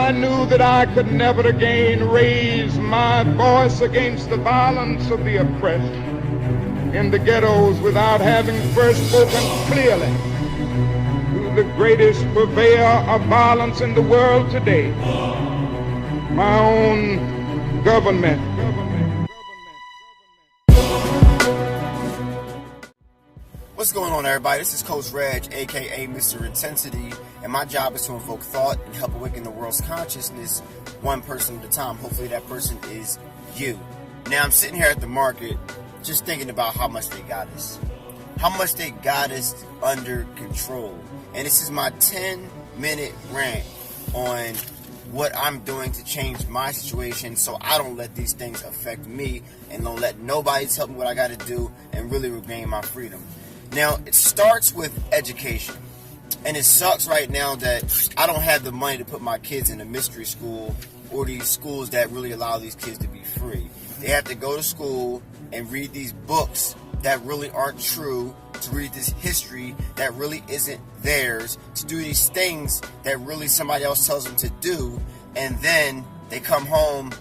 I knew that I could never again raise my voice against the violence of the oppressed in the ghettos without having first spoken clearly to the greatest purveyor of violence in the world today, my own government. What's going on, everybody? This is Coach Reg, aka Mr. Intensity, and my job is to invoke thought and help awaken the world's consciousness one person at a time. Hopefully that person is you. Now, I'm sitting here at the market just thinking about how much they got us. How much they got us under control. And this is my 10-minute rant on what I'm doing to change my situation so I don't let these things affect me and don't let nobody tell me what I got to do and really regain my freedom. Now, it starts with education, and it sucks right now that I don't have the money to put my kids in a mystery school or these schools that really allow these kids to be free. They have to go to school and read these books that really aren't true, to read this history that really isn't theirs, to do these things that really somebody else tells them to do, and then they come home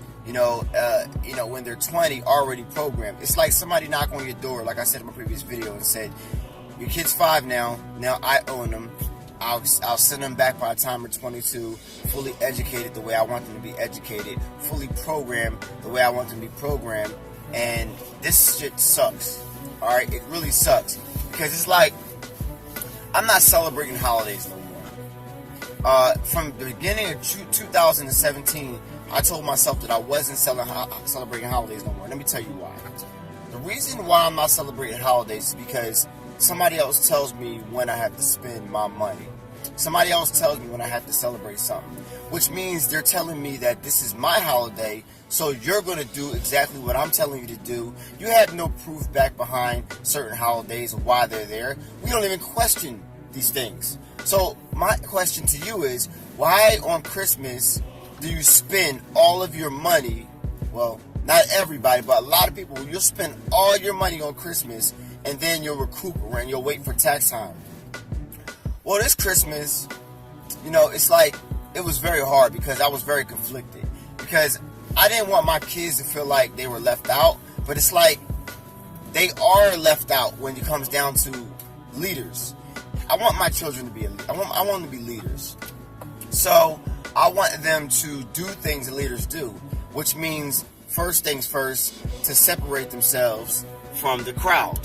when they're 20, already programmed. It's like somebody knock on your door, like I said in my previous video, and said, your kid's 5 now I own them. I'll send them back by the time they're 22, fully educated the way I want them to be educated, fully programmed the way I want them to be programmed, and this shit sucks. Alright, it really sucks. Because it's like, I'm not celebrating holidays no more. From the beginning of 2017, I told myself that I wasn't celebrating holidays no more. Let me tell you why. The reason why I'm not celebrating holidays is because somebody else tells me when I have to spend my money. Somebody else tells me when I have to celebrate something. Which means they're telling me that this is my holiday, so you're going to do exactly what I'm telling you to do. You have no proof back behind certain holidays and why they're there. We don't even question these things. So my question to you is, why on Christmas do you spend all of your money? Well, not everybody, but a lot of people, you'll spend all your money on Christmas and then you'll recoup and you'll wait for tax time. Well, this Christmas, it's like, it was very hard because I was very conflicted. Because I didn't want my kids to feel like they were left out, but it's like they are left out when it comes down to leaders. I want my children to be I want them to be leaders. So I want them to do things that leaders do, which means, first things first, to separate themselves from the crowd.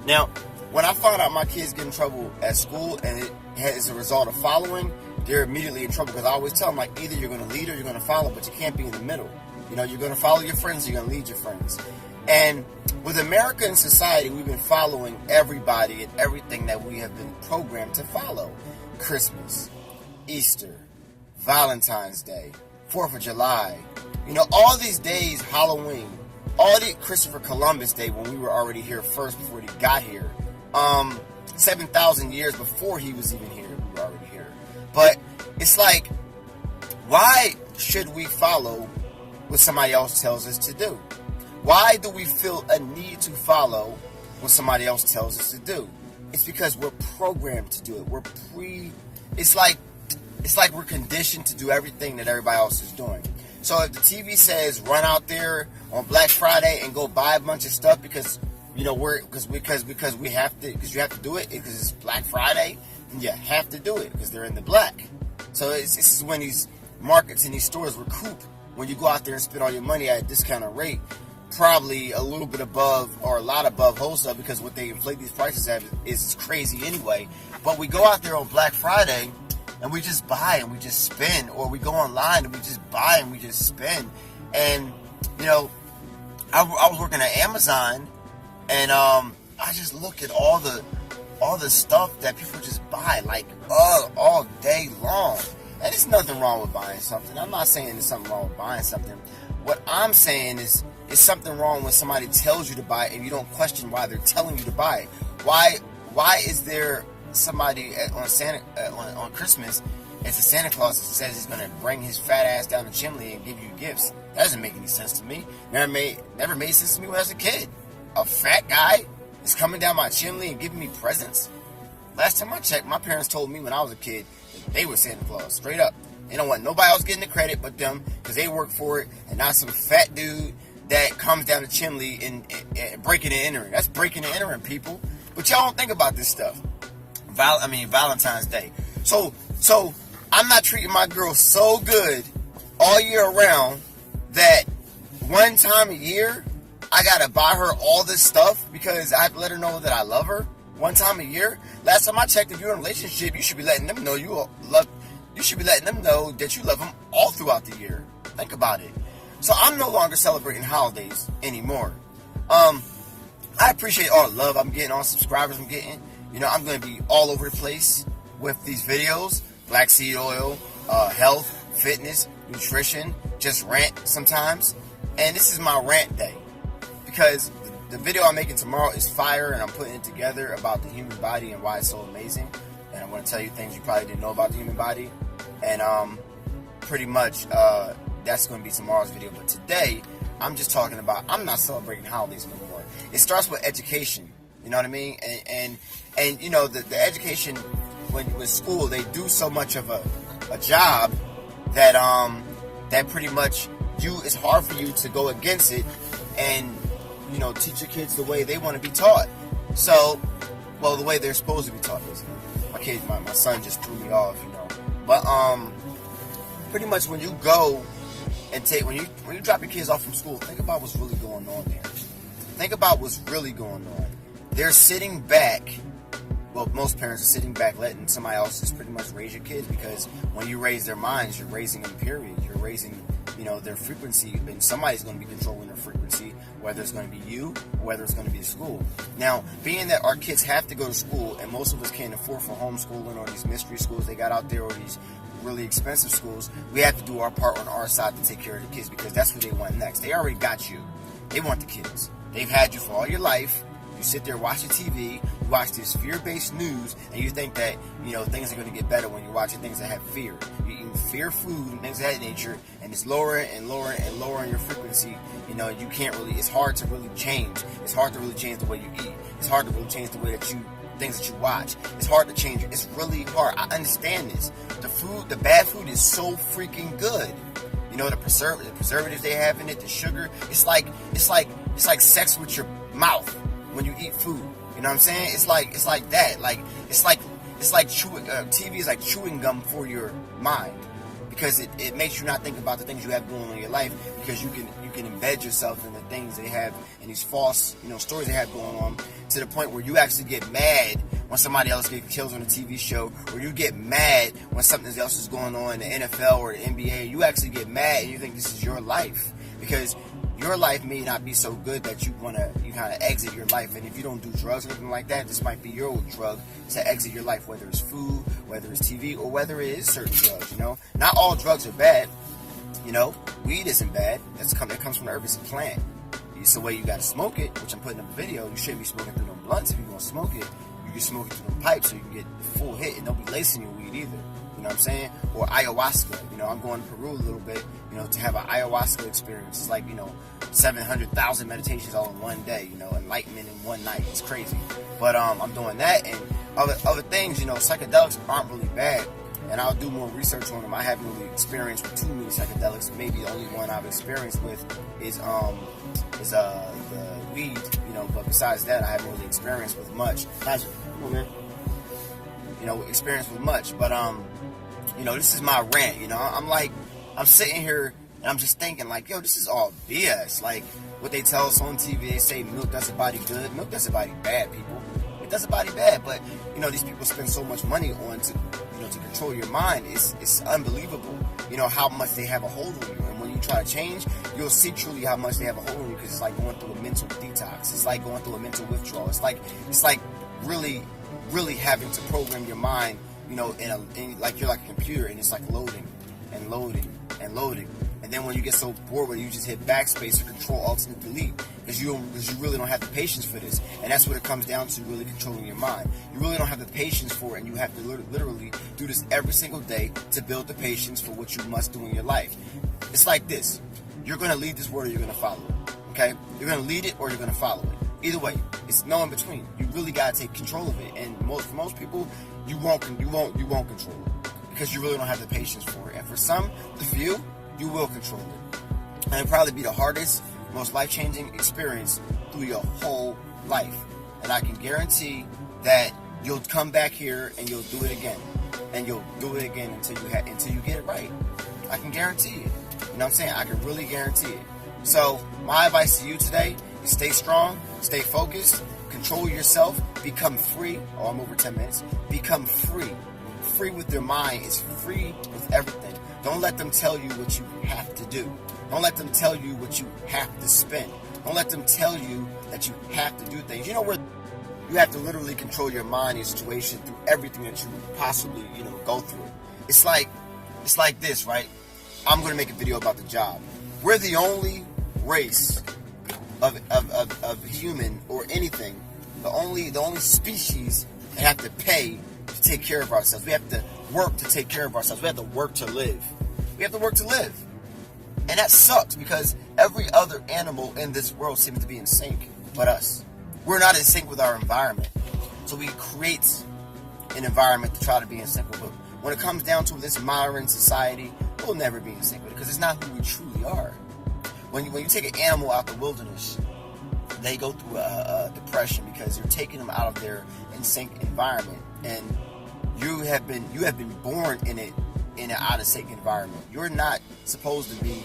Now, when I found out my kids get in trouble at school and it is a result of following, they're immediately in trouble, because I always tell them, like, either you're going to lead or you're going to follow, but you can't be in the middle. You're going to follow your friends, you're going to lead your friends. And with American society, we've been following everybody and everything that we have been programmed to follow. Christmas, Easter, Valentine's Day, 4th of July, all these days, Halloween, all the Christopher Columbus Day, when we were already here first before he got here, 7,000 years before he was even here, we were already here. But it's like, why should we follow what somebody else tells us to do? Why do we feel a need to follow what somebody else tells us to do? It's because we're programmed to do it. It's like we're conditioned to do everything that everybody else is doing. So if the TV says run out there on Black Friday and go buy a bunch of stuff because we have to, because you have to do it because it's Black Friday, and you have to do it because they're in the black. So this is when these markets and these stores recoup when you go out there and spend all your money at a discounted rate, probably a little bit above or a lot above wholesale, because what they inflate these prices at is crazy anyway. But we go out there on Black Friday and we just buy and we just spend, or we go online and we just buy and we just spend. And I was working at Amazon, and I just look at all the stuff that people just buy, like all day long. And there's nothing wrong with buying something. I'm not saying there's something wrong with buying something. What I'm saying is something wrong when somebody tells you to buy it and you don't question why they're telling you to buy it. Why is there somebody on Christmas, it's a Santa Claus that says he's going to bring his fat ass down the chimney and give you gifts? That doesn't make any sense to me. Never made sense to me when I was a kid. A fat guy is coming down my chimney and giving me presents? Last time I checked, my parents told me when I was a kid that they were Santa Claus, straight up. They don't want nobody else getting the credit but them because they work for it, and not some fat dude that comes down the chimney and breaking and entering. That's breaking and entering, people. But y'all don't think about this stuff. Valentine's Day. So I'm not treating my girl so good all year round that one time a year I gotta buy her all this stuff because I have to let her know that I love her one time a year. Last time I checked, if you're in a relationship, you should be letting them know you should be letting them know that you love them all throughout the year. Think about it. So I'm no longer celebrating holidays anymore. I appreciate all the love I'm getting, all the subscribers I'm getting. You know, I'm going to be all over the place with these videos. Black seed oil, health, fitness, nutrition, just rant sometimes. And this is my rant day. Because the video I'm making tomorrow is fire, and I'm putting it together about the human body and why it's so amazing. And I'm going to tell you things you probably didn't know about the human body. And pretty much that's going to be tomorrow's video. But today, I'm just talking about, I'm not celebrating holidays no more. It starts with education. You know what I mean? And you know, the education, with school, they do so much of a job that that pretty much it's hard for you to go against it and, you know, teach your kids the way they want to be taught. So, well, the way they're supposed to be taught, basically. My son just threw me off, you know. But pretty much when you go and when you drop your kids off from school, think about what's really going on there. Think about what's really going on. They're sitting back. Well, most parents are sitting back letting somebody else just pretty much raise your kids, because when you raise their minds, you're raising them, period. You're raising, you know, their frequency, and somebody's going to be controlling their frequency, whether it's going to be you or whether it's going to be the school. Now, being that our kids have to go to school, and most of us can't afford for homeschooling or these mystery schools they got out there, or these really expensive schools, we have to do our part on our side to take care of the kids, because that's what they want next. They already got you. They want the kids. They've had you for all your life. You sit there watching TV, you watch this fear-based news, and you think that, you know, things are going to get better when you're watching things that have fear. You're eating fear food and things of that nature, and it's lowering and lowering and lowering your frequency. You know, you can't really, it's hard to really change. It's hard to really change the way you eat. It's hard to really change the way that things that you watch. It's hard to change it. It's really hard. I understand this. The bad food is so freaking good. You know, the preservatives they have in it, the sugar. It's like sex with your mouth when you eat food. You know what I'm saying? It's like that. Like it's like chewing. TV is like chewing gum for your mind, because it makes you not think about the things you have going on in your life, because you can embed yourself in the things they have, in these false, you know, stories they have going on, to the point where you actually get mad when somebody else gets killed on a TV show, or you get mad when something else is going on in the NFL or the NBA. You actually get mad and you think this is your life, because your life may not be so good that you kind of exit your life. And if you don't do drugs or anything like that, this might be your drug to exit your life, whether it's food, whether it's TV, or whether it is certain drugs. You know, not all drugs are bad. You know, weed isn't bad. That comes from the herbicide plant. It's the way you got to smoke it, which I'm putting in the video. You shouldn't be smoking through them blunts. If you're going to smoke it, you can smoke it through them pipes so you can get the full hit, and don't be lacing your weed either. You know what I'm saying? Or ayahuasca. You know, I'm going to Peru a little bit, you know, to have an ayahuasca experience. It's like, you know, 700,000 meditations all in one day, you know, enlightenment in one night. It's crazy. But I'm doing that, and other things, you know, psychedelics aren't really bad. And I'll do more research on them. I haven't really experienced with too many psychedelics. Maybe the only one I've experienced with is the weed, you know. But besides that, I haven't really experienced with much. Come on, man. You know, experience with much. But you know, this is my rant. You know, I'm sitting here and I'm just thinking, like, yo, this is all BS. Like what they tell us on TV, they say milk does the body good. Milk does the body bad, people. It does the body bad. But you know, these people spend so much money on to control your mind. It's unbelievable. You know how much they have a hold on you. And when you try to change, you'll see truly how much they have a hold on you, because it's like going through a mental detox. It's like going through a mental withdrawal. It's like really, really having to program your mind, you know, like you're like a computer, and it's like loading and loading and loading. And then when you get so bored with it, you just hit backspace or Control Alt Delete, because you really don't have the patience for this. And that's what it comes down to, really controlling your mind. You really don't have the patience for it, and you have to literally do this every single day to build the patience for what you must do in your life. It's like this. You're going to lead this world, or you're going to follow it. Okay? You're going to lead it, or you're going to follow it. Either way, it's no in between. You really got to take control of it. And for most people, you won't control it. because you really don't have the patience for it. And for some, the few, you will control it. And it'll probably be the hardest, most life-changing experience through your whole life. And I can guarantee that you'll come back here and you'll do it again. And you'll do it again until you get it right. I can guarantee it. You know what I'm saying? I can really guarantee it. So my advice to you today is stay strong, stay focused, control yourself, become free. Oh, I'm over 10 minutes. Become free. Free with your mind is free with everything. Don't let them tell you what you have to do. Don't let them tell you what you have to spend. Don't let them tell you that you have to do things. You know where you have to literally control your mind, your situation through everything that you possibly, go through. It's like this, right? I'm going to make a video about the job. We're the only race of human or anything, the only species that have to pay to take care of ourselves. We have to work to take care of ourselves. We have to work to live. We have to work to live. And that sucks because every other animal in this world seems to be in sync but us. We're not in sync with our environment. So we create an environment to try to be in sync with it. When it comes down to this modern society, we'll never be in sync with it because it's not who we truly are. When you take an animal out the wilderness, they go through a depression because you're taking them out of their in sync environment, and you have been born in an out of sync environment. You're not supposed to be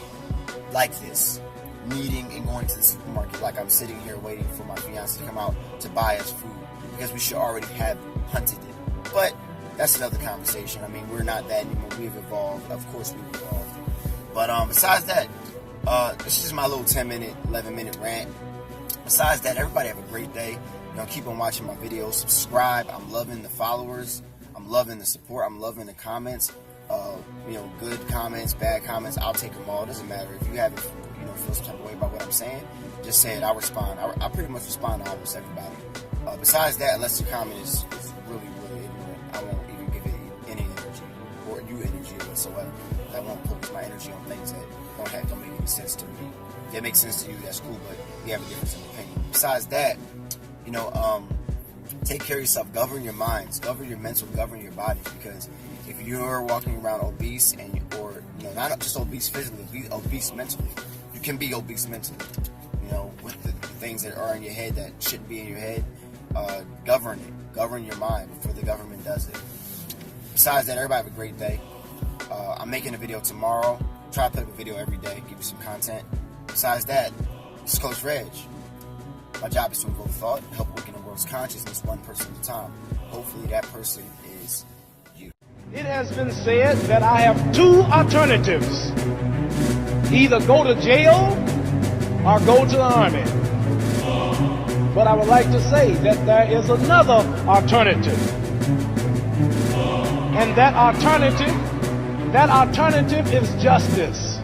like this, needing and going to the supermarket like I'm sitting here waiting for my fiance to come out to buy us food because we should already have hunted it. But that's another conversation. I mean, we're not that anymore. We've evolved. Of course we've evolved. But besides that, this is just my little 10-minute, 11-minute rant. Besides that, everybody have a great day. Keep on watching my videos. Subscribe. I'm loving the followers. I'm loving the support. I'm loving the comments. Good comments, bad comments. I'll take them all. It doesn't matter. If you haven't, feel some type of way about what I'm saying, just say it. I'll respond. I pretty much respond to almost everybody. Besides that, unless your comment is really, really ignorant, I won't even give it any energy or you energy whatsoever. I won't focus my energy on things that don't make any sense to me. If it makes sense to you, that's cool, but we have a difference in opinion. Besides that, take care of yourself. Govern your minds, govern your mental, govern your bodies, because if you're walking around obese or not just obese physically, obese mentally, you can be obese mentally. With the things that are in your head that shouldn't be in your head, govern it. Govern your mind before the government does it. Besides that, everybody have a great day. I'm making a video tomorrow. Try to put up a video every day, give you some content. Besides that, this is Coach Reg. My job is to invoke thought, help awaken the world's consciousness one person at a time. Hopefully that person is you. It has been said that I have two alternatives. Either go to jail or go to the army. But I would like to say that there is another alternative. And that alternative is justice.